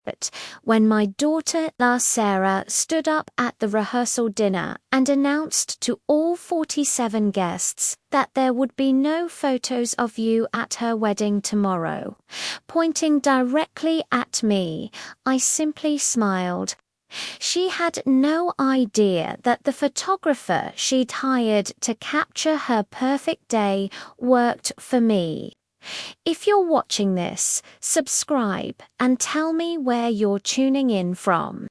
But when my daughter-in-law Sarah stood up at the rehearsal dinner and announced to all 47 guests that there would be no photos of you at her wedding tomorrow, pointing directly at me, I simply smiled. She had no idea that the photographer she'd hired to capture her perfect day worked for me. If you're watching this, subscribe and tell me where you're tuning in from.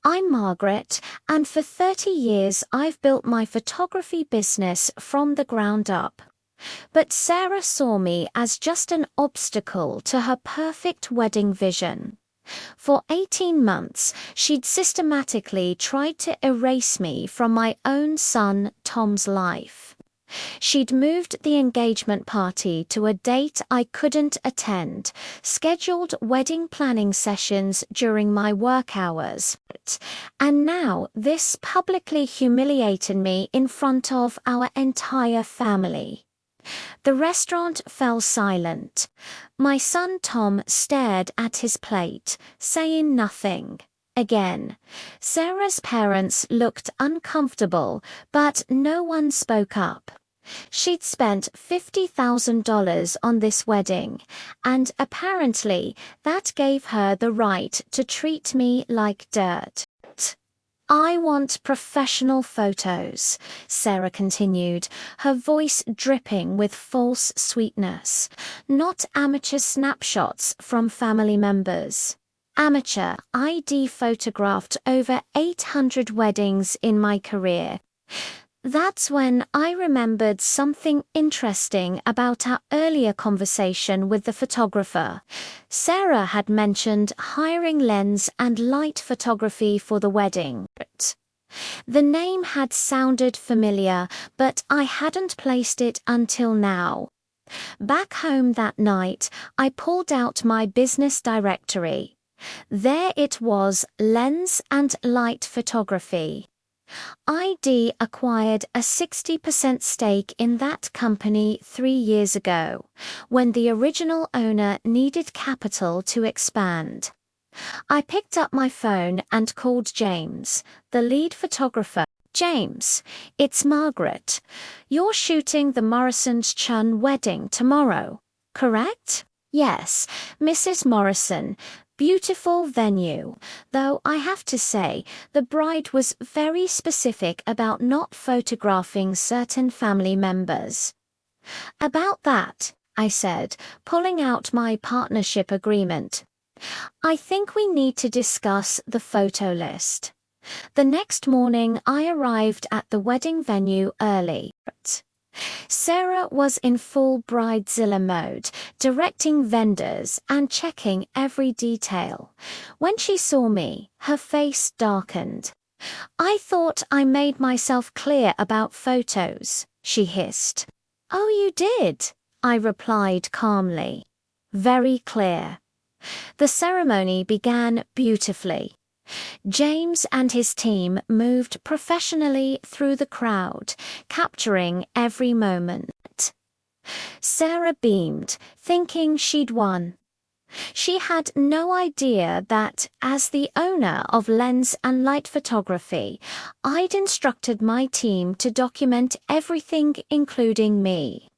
I'm Margaret, and for 30 years I've built my photography business from the ground up. But Sarah saw me as just an obstacle to her perfect wedding vision. For 18 months, she'd systematically tried to erase me from my own son Tom's life. She'd moved the engagement party to a date I couldn't attend, scheduled wedding planning sessions during my work hours, and now this publicly humiliated me in front of our entire family. The restaurant fell silent. My son Tom stared at his plate, saying nothing. Again, Sarah's parents looked uncomfortable, but no one spoke up. She'd spent $50,000 on this wedding, and apparently that gave her the right to treat me like dirt. I want professional photos, Sarah continued, her voice dripping with false sweetness, not amateur snapshots from family members. Amateur, I'd photographed over 800 weddings in my career. That's when I remembered something interesting about our earlier conversation with the photographer. Sarah had mentioned hiring lens and light photography for the wedding. The name had sounded familiar, but I hadn't placed it until now. Back home that night, I pulled out my business directory. There it was, lens and light photography. I'd acquired a 60% stake in that company 3 years ago, when the original owner needed capital to expand. I picked up my phone and called James, the lead photographer. James, it's Margaret. You're shooting the Morrison's Chun wedding tomorrow, correct? Yes, Mrs. Morrison. Beautiful venue, though I have to say, the bride was very specific about not photographing certain family members. About that, I said, pulling out my partnership agreement. I think we need to discuss the photo list. The next morning, I arrived at the wedding venue early. Sarah was in full bridezilla mode, directing vendors and checking every detail. When she saw me, her face darkened. I thought I made myself clear about photos, she hissed. Oh, you did, I replied calmly. Very clear. The ceremony began beautifully. James and his team moved professionally through the crowd, capturing every moment. Sarah beamed, thinking she'd won. She had no idea that, as the owner of Lens and Light Photography, I'd instructed my team to document everything, including me.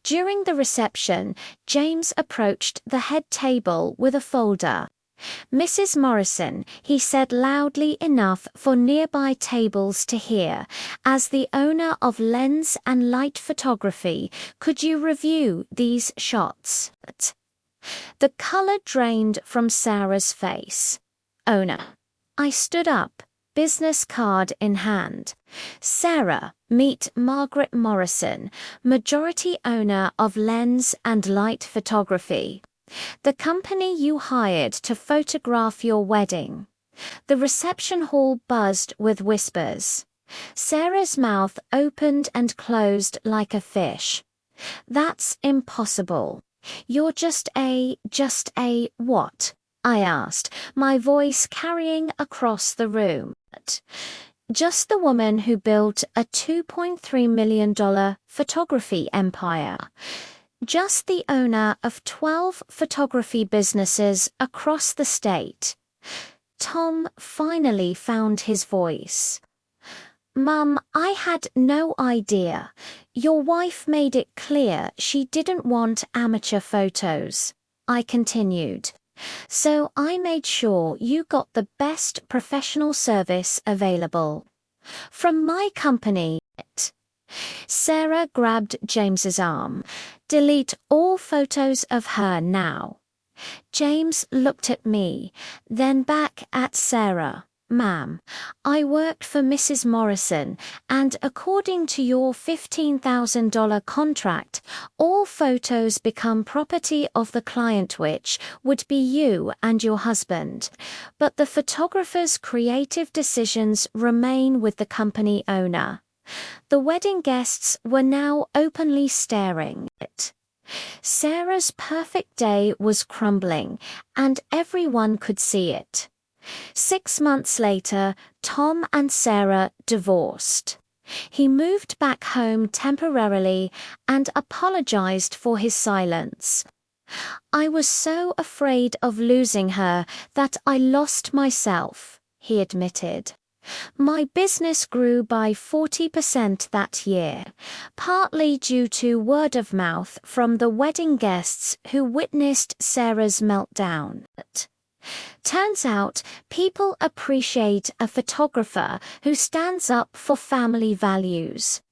During the reception, James approached the head table with a folder. Mrs. Morrison, he said loudly enough for nearby tables to hear, as the owner of Lens and Light Photography, could you review these shots? The color drained from Sarah's face. Owner. I stood up, business card in hand. Sarah, meet Margaret Morrison, majority owner of Lens and Light Photography. The company you hired to photograph your wedding. The reception hall buzzed with whispers. Sarah's mouth opened and closed like a fish. That's impossible. You're just a what? I asked, my voice carrying across the room. Just the woman who built a $2.3 million photography empire. just the owner of 12 photography businesses across the state. Tom finally found his voice. Mum, I had no idea. Your wife made it clear she didn't want amateur photos, I continued. So I made sure you got the best professional service available. From my company. Sarah grabbed James's arm. Delete all photos of her now. James looked at me, then back at Sarah. Ma'am, I worked for Mrs. Morrison, and according to your $15,000 contract, all photos become property of the client, which would be you and your husband. But the photographer's creative decisions remain with the company owner. The wedding guests were now openly staring at Sarah's perfect day was crumbling, and everyone could see it. 6 months later, Tom and Sarah divorced. He moved back home temporarily and apologized for his silence. I was so afraid of losing her that I lost myself, he admitted. My business grew by 40% that year, partly due to word of mouth from the wedding guests who witnessed Sarah's meltdown. Turns out, people appreciate a photographer who stands up for family values.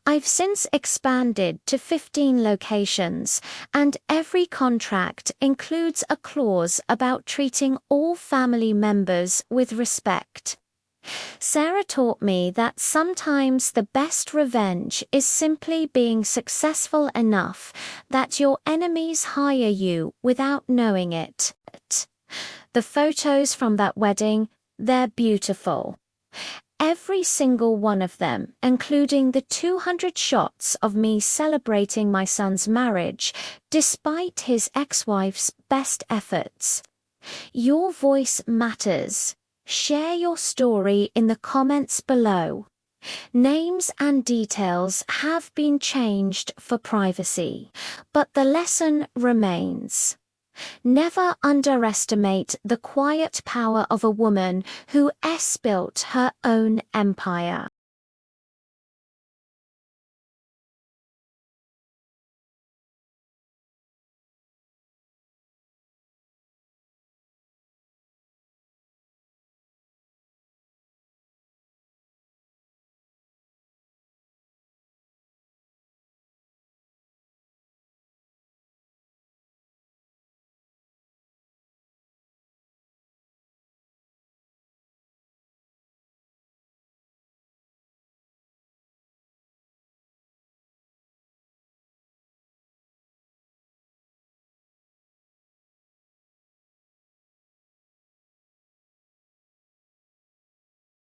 I've since expanded to 15 locations, and every contract includes a clause about treating all family members with respect. Sarah taught me that sometimes the best revenge is simply being successful enough that your enemies hire you without knowing it. The photos from that wedding, they're beautiful. Every single one of them, including the 200 shots of me celebrating my son's marriage, despite his ex-wife's best efforts. Your voice matters. Share your story in the comments below. Names and details have been changed for privacy, but the lesson remains. Never underestimate the quiet power of a woman who built her own empire.